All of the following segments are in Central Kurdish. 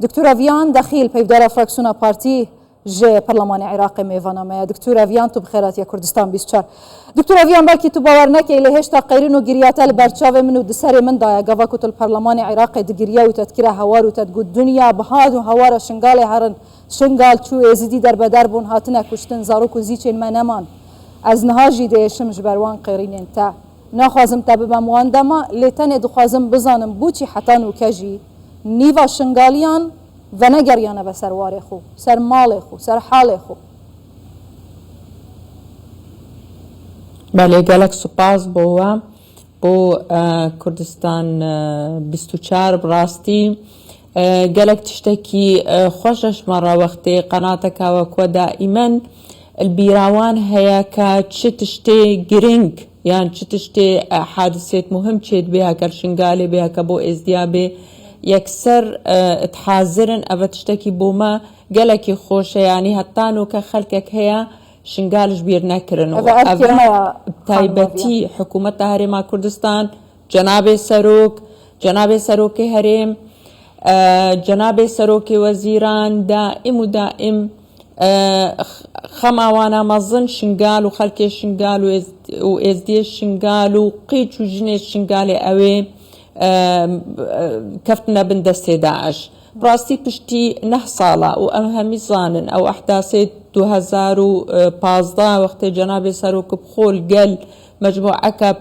دكتورة فيان دخيل پیودار فراکسیون پارتی جه پارلمان عراق میوانامه. دکتورة فیان تو بخیرات یا کردستان 24. دکتورة فیان بلکی تو باور نکی لهش تا قیرین و گریاتا لبرچاو من و دسر من دایا گوا کتل پارلمان عراق دگریا و تذکره هوار و تدگود دنیا بهاد و هوار شنگال هرن شنگال چو ازدی در بدر بون هاتنا کشتن زاروک و زیچین ما نمان از نهاجی دیشم جبروان قیرین تا نخوازم تا ببموان دما لیتن دخوازم بزانم بوچی حتان و کجی نیوا شنگالیان و نگریانه به سروار خو سر مال خو سر حال خو. بله گلک سپاس بوا بو کردستان 24 براستی گلک تشتكي خوشش مرة وقتي قناتك وكو دائما البيراوان هيا كتشتي جرينج يعني تشتي حادثة مهم تشيد بها كرشنغالي بها كبو ازديابي يكسر تحاضرن أو تشتكي بوما قالك خوشة يعني هتانو كخلقك هي شنغالش بير نكرن أبا تايبتي حكومة هرم كردستان جناب سروك هرم جناب سروك وزيران دائم ودائم خماوانا مظن شنغال وخلق شنغال وازدي شنغال وقيت وجني شنغال اوي كفتنا بندستي داعش براستي بشتي نحصالة وأهمي ظانن أو أحداثي 2015 وقت جناب سروك بخول قل مجموعة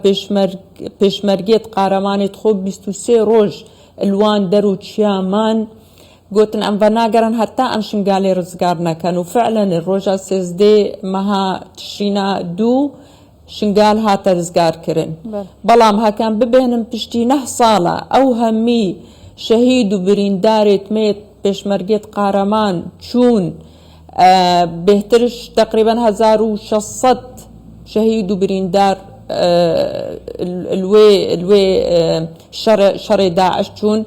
بيشمرقيت قارماني تخوب 23 روج الوان درو تشيامان قلتن أم فناقرن حتى أم شنقالي رزقارنا كانوا فعلا الروجا سيزدي مها تشينا دو شنقال هاتا رزقار كرن بلام ها كان ببينم بشتي نحصالة أو همي شهيد وبرينداري تميت بيشمرقيت قارمان تشون بهترش تقريبا 1600 شهيد وبريندار الوي شر داعش تشون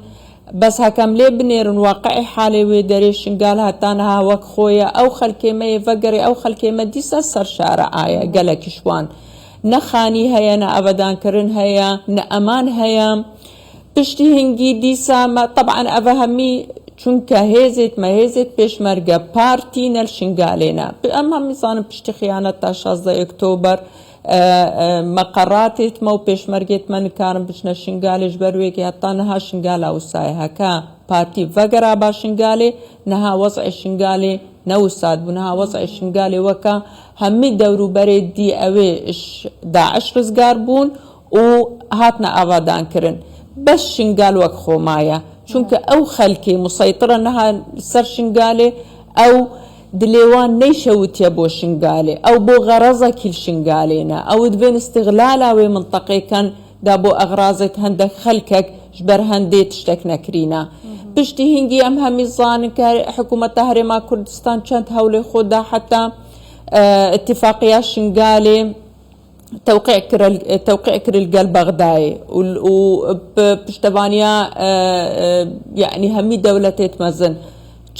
بس هكم لي بنيرن واقعي حالي ويدري شنقال هاتانها وك خويا او خلكي ما يفقري او خلكي ما ديسا سر شارع آية قالك شوان نخاني هيا نا ابدان كرن هيا نا امان هيا بشتي هنجي ديسا ما طبعا افهمي چونك هيزت ما هيزت بيشمرقة بارتي نالشنقالينا اما ميزان بشتي خيانة 16 اكتوبر مقراتي مو بيشمرقيت من كارم بشنا شنقالي جبرويكي حتى نها شنقالة وساي هكا بارتي فقرا با شنقالي نها وضع الشنقالي نوساد بنها وضع الشنقالي وكا همي دورو بريد دي اوي داعش رزقار بون وهاتنا افادان كرن بس شنقال وك خومايا چونك او خلكي مسيطرة نها سر شنقالي او دليوان نيشوت يبو شنقالي او بو غرزة كل شنقالينا او دبين استغلالا وي منطقي كان دابو اغرازت هندك خلكك جبر هندي تشتك نكرينا بشتي هنجي ام همي ظانك حكومة هرما كردستان كانت هولي خودا حتى اتفاقية شنقالي توقيع كرل قلب بغداي وبشتبانيا يعني همي دولتي تمزن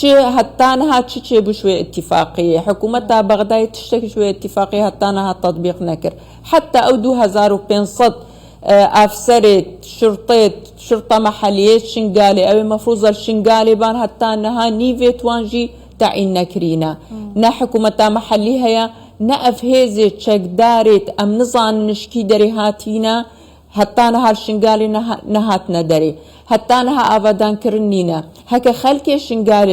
چه هتانها چه بشوي اتفاقية حكومتها بغداد تشتكي شوية اتفاقية هتانها تطبيق نكر حتى او 2500 افسرت شرطة محلية شنقالي او مفروض الشنقالي بان هتانها نيفيت وانجي تعين نكرينا نا حكومتها محلي هيا نقف هيزي تشك دارت ام نظان نشكي دري هاتينا هتانها الشنقالي نهاتنا دري هتانها ابدان كرنينا هكا خلكي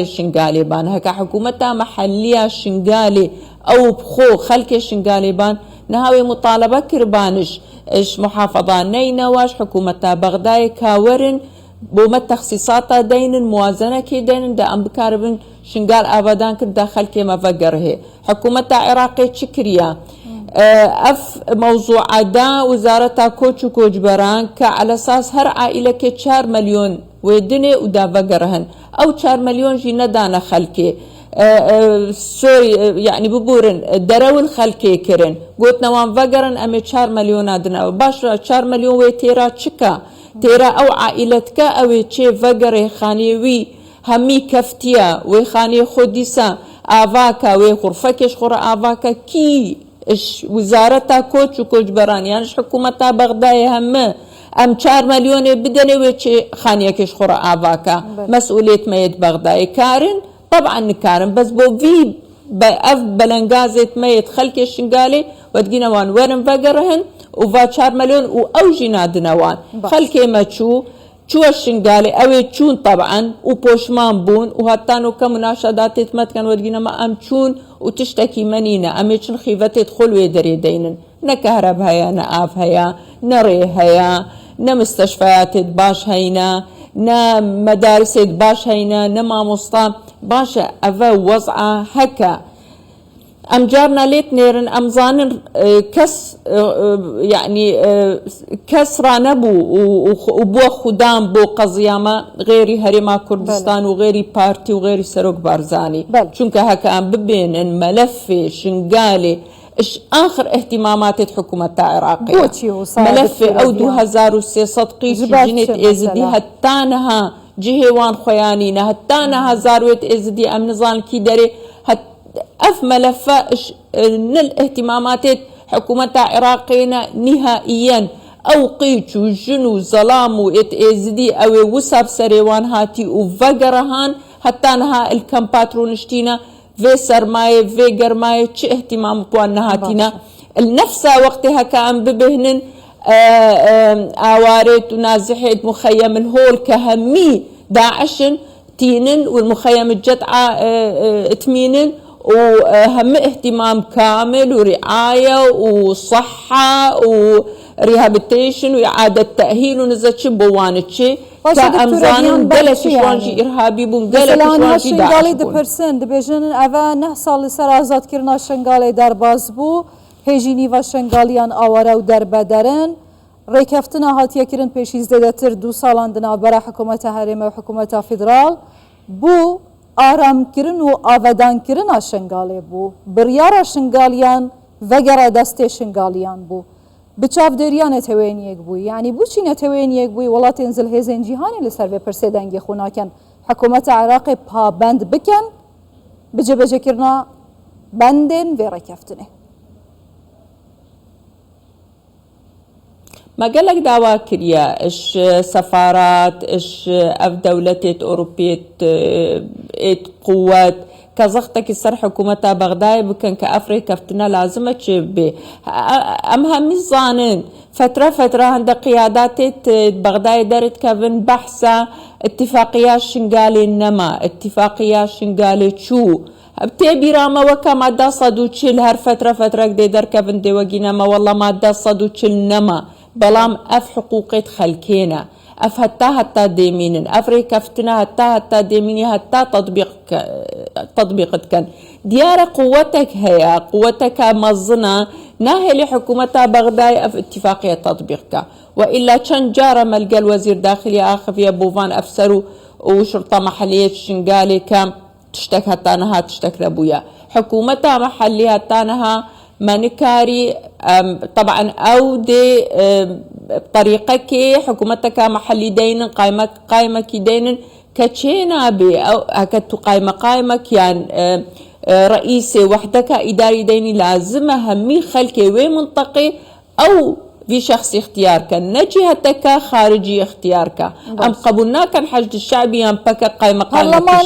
شنقالي بان هكا حكومتها محلية شنقالي او بخو خلكي شنقالي بان نهاوي مطالبة كربانش اش محافظة نينواش حكومتها بغداي كاورن بوما تخصيصاتها دين موازنة كي دين دا ام بكاربن شنقال ابدان كر داخل كيما فقره حكومتها عراقي تشكريا اف موضوع دا وزارة كوتش وكوجبران على اساس هر عائلة كي 4 مليون ويدني ودا فقرهن او 4 مليون جي ندانا خلكي سوري يعني ببورن درول خلكي كرن قلت نوان فقرن امي 4 مليون ادنا باش 4 مليون ويتيرا تشكا تيرا او عائلتك او تشي فقري خانيوي همي كفتيا وخاني خوديسا افاكا وغرفكش خورا افاكا كي وزارتها كوتش وكوجبران يعني حكومتها بغداد هم ام 4 مليون بدني وچه خانيكش خورا آواكا مسؤولية ميت بغداي كارن طبعا نكارن بس بو في اف بلنغازت ميت خلق شنغالي ودقينا وان ورن فقرهن وفا 4 مليون واوجي نادنوان خلقي ما شو الشنغالي اوي تشون طبعا وبوشمان بون وهاتانو كمناشدات تمتكن ودقينا ما ام تشون وتشتكي منينا اميشن خيفتت خلوة دري دينن نكهرب هيا نآف هيا نري هيا مستشفيات باش هينا مدارس باش هينا ما مصطام باشا أفا وضعه هكا أم جارنا ليت نيرن أم زانن كس يعني كسرة نبو وبو خدام بو قضيامة غيري هرما كردستان وغيري بارتي وغيري سروق بارزاني چونك هكا أم ببين إن ملف شنغالي إيش آخر اهتمامات الحكومة العراقية ملف أو 2003 قيش جنت إزدي هتانها جهوان خيانينا هتانها زاروت إزدي أم نظام كي داري أف ملفة نل اهتمامات حكومة العراقية نهائيا أو قيتشو جنو ظلامو إزدي أو وساب سريوان هاتي وفقرهان هتانها الكمباترونشتينا في سرماية في قرماية چه اهتمام قوانها هاتينا النفسة وقتها كان ببهنن آوارت ونازحيت مخيم الهول كهمي داعشن تينن والمخيم الجدعة تمينن وهم اهتمام كامل ورعاية وصحة وريهابيتيشن وإعادة تأهيل ونزتش بوانتشي كأمزان قلت شوانجي إرهابي بون قلت شوانجي داعش بون دبيجن أفا نه سال سر آزاد کرنا شنگالی در باز بو هجینی و شنگالیان آواره و در بدرن ریکفتنا هاتیه کرن پیشیز دادتر 2 سالان دنا برای حکومت هرمه و حکومت فدرال بو آرام کرن و آودان کرن شنگالی بو بریار شنگالیان وگر دست شنگالیان بو بچاف دریان توین یک بو یعنی بو چی نتوین یک بو ولات انزل هزین جهانی لسر به پرسیدنگی خوناکن حکومت عراق پابند بکن بجه کرنا بندن و رکفتنه ما قالك دعوة كريا إيش سفارات إيش أف دولة أوروبية قوات كزختك السر حكومتها بغداد بكن كأفريقيا فتنا لازمة تشبه أمها ميزانين فترة عند قيادات بغداد دارت كافن بحثة اتفاقية شنغالي النما اتفاقية شنغالي شو بتبي راما وكا مادة صدو تشيل هر فترة قدي در كافن دي وقينا ما والله مادة صدو تشيل نما بلام اف حقوقات خلكينا اف حتى ديمين افريكا فتنا حتى ديميني حتى تطبيقت كان ديار قوتك هي قوتك مظنة ناهي لحكومتها بغداد اف اتفاقية تطبيقك والا كان جارة ملقى الوزير داخلي اخف يا بوفان افسروا وشرطة محلية شنغالي كام تشتك هتانها تشتك لابويا حكومتها محلية هتانها مانكاري طبعا او دي بطريقك حكومتك محلي دين قائمة كي دين كتشينا بي او هكتو قائمة كيان رئيسي وحدك اداري ديني لازمة همي خلكي وي منطقي او في شخص اختيارك نجهتك خارجي اختيارك ام قبلنا كان حشد الشعبي ام بكا قائمة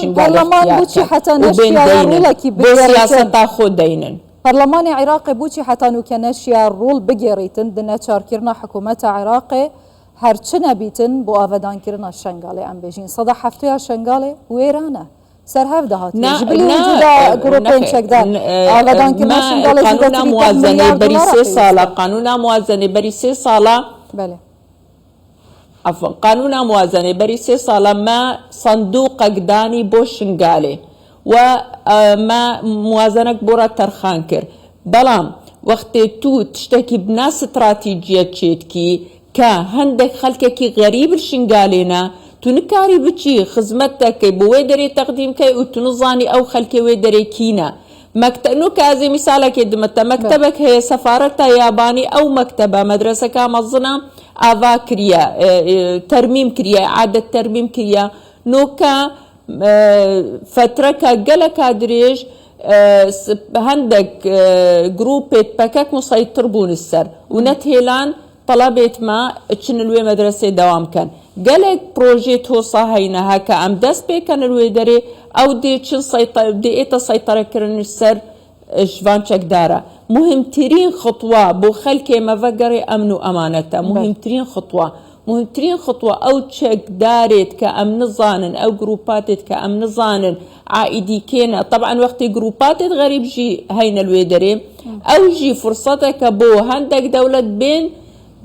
برلمان بوشي حتى نشيا رولكي بسياسة خود دينن برلمان عراقي بوشي حتى نو كنشيا رول بجيريتن دنا شاركرنا حكومة عراقي هرچنا بيتن بو آفدان كرنا الشنغالي ام بيجين صدا حفتويا الشنغالي ويرانا سر هفده هاتي جبلي وجودا جروبين شكدار آفدان كرنا الشنغالي قانون موازنة بري 3 سالة قانون موازنة بري 3 سالة بله عفوا قانون موازنة بري 3 سالة ما صندوق قداني بو شنغالي وما موازنك بورا ترخانكر بلام وقت تو تشتكي بنا استراتيجية تشيتكي كهندك خلككي غريب الشنغالينا تنكاري بچي خدمتك بويدري تقديم كي وتنظاني او خلكي ويدري كينا مكتبنو كازي مثالك يدمت مكتبك هي سفارة ياباني او مكتبة مدرسة كامظنا آذا كريا ترميم كريا إعادة ترميم كريا نوكا فترة قلك دريج هندك جروبات بكاك مسيطر بون السر ونتهيلان طلبت ما تشن الوي مدرسة دوام كان قالك بروجي توصى هينا هكا أم دست بي كان الوي داري أو دي تشن سيطرة دي إيتا سيطرة كرن السر جوان دارا مهمترين خطوة بو خلكي ما فقري أمنو أمانتا مهمترين خطوة أو تشك دارت كأمن ظانن أو جروباتت كأمن ظانن عائدي كينا طبعا وقت جروباتت غريب جي هين الويدري أو جي فرصتك بو هندك دولة بين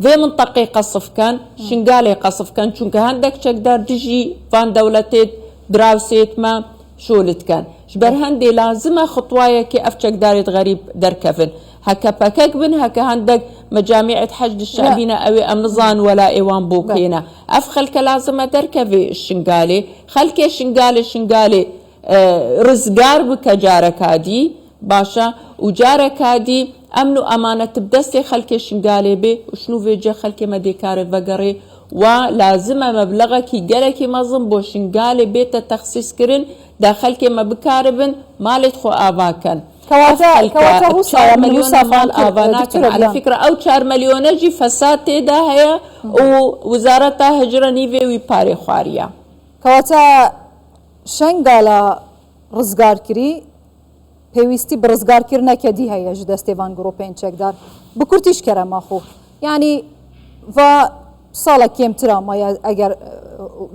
في منطقة قصف كان شنقالي قصف كان شنك هندك تشك دار تجي فان دولتت دراوسيت ما شولت كان جبر هندي لازمة خطوايا كي أفتشك دارت غريب دركفن هكا باكاك بن هكا هندك مجاميع حشد الشعبينا أوي أمنظان ولا إيوان بوكينا أفخلك لازمة دركفي الشنقالي خلكي شنقالي رزقار بك جارك هادي باشا وجارك هادي أمنو أمانة تبدستي خلكي شنقالي بي وشنو فيجا خلكي مديكاري فقري ولازمه مبلغك يقلك مظن بو شنقالي بيت تخصيص كرن داخلك ما بكاربن مالت خو آفاكن كواتا هوسا 4 مليون مال آفاناكن على فكرة أو 4 مليون جي فساد تيدا هيا ووزارة هجرة نيفي ويباري خواريا كواتا شنقالا رزقار كري پێویستی بە ڕزگارکردنەکە دی هەیە ji destê van gropên çekdar bi kurtîş kere maxû yanî va sala kêmtira maya eger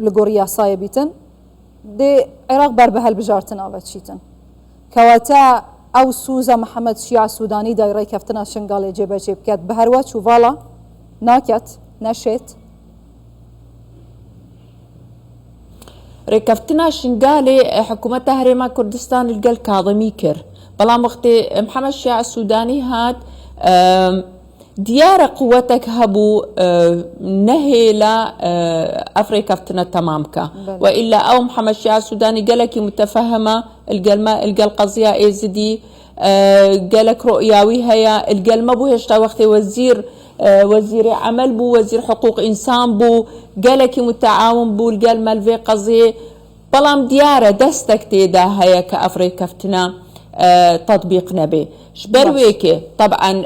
li gorî yasayê bîtin dê Iraq ber bi helbijartin ave çîtin kewata ew sûza Mihemed Şia Sûdanî de rêkeftina şingalê cêbeçê biket bi her we çû vala naket neşêt ركفتنا شنقالي حكومة هريما كردستان القل كاظمي كر بلا وقتي محمد الشيع السوداني هاد ديار قوتك هبو نهي لا أفريكفتنا تمامك وإلا أو محمد الشيع السوداني قالك متفهمة القل قضية إيزدي قالك رؤياوي هيا القل ما بو هشتا وقتي وزير عمل بو وزير حقوق إنسان بو قالك متعاون بو القال مالفي قضية بلام ديارة دستك تيدا هيا كأفريكفتنا تطبيق نبي شبر ويكي طبعا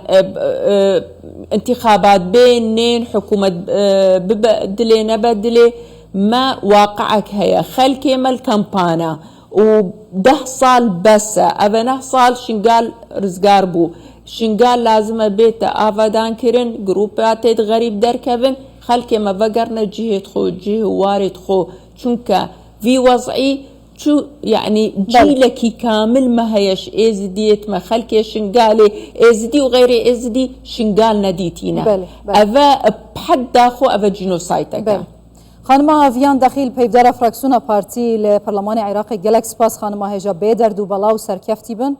انتخابات بينين حكومة ببدلي نبدلي ما واقعك هيا خلكي مال كامبانا وده صال بس أبنه صال شنقال رزقار بو شنقال لازم بيت آفادان كرن جروبات غريب دركبن خلكي ما بقرنا جهة خو جهة وارد خو چونك في وضعي شو يعني جيلك كامل ما هيش ازديت ما خلكي شنقالي ازدي وغير ازدي شنقال نديتينا أفا بحد داخو أفا جينوسايتك خانما ویان داخل پیودار فراکسیون پارتی لپارلمان عراقی گلک سپاس خانما هجا بیدرد و بلاو سرکفتی بن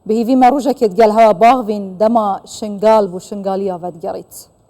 به هیوی مروجه که دگل هوا باغ وین دما شنگال بو شنگالی آود گریت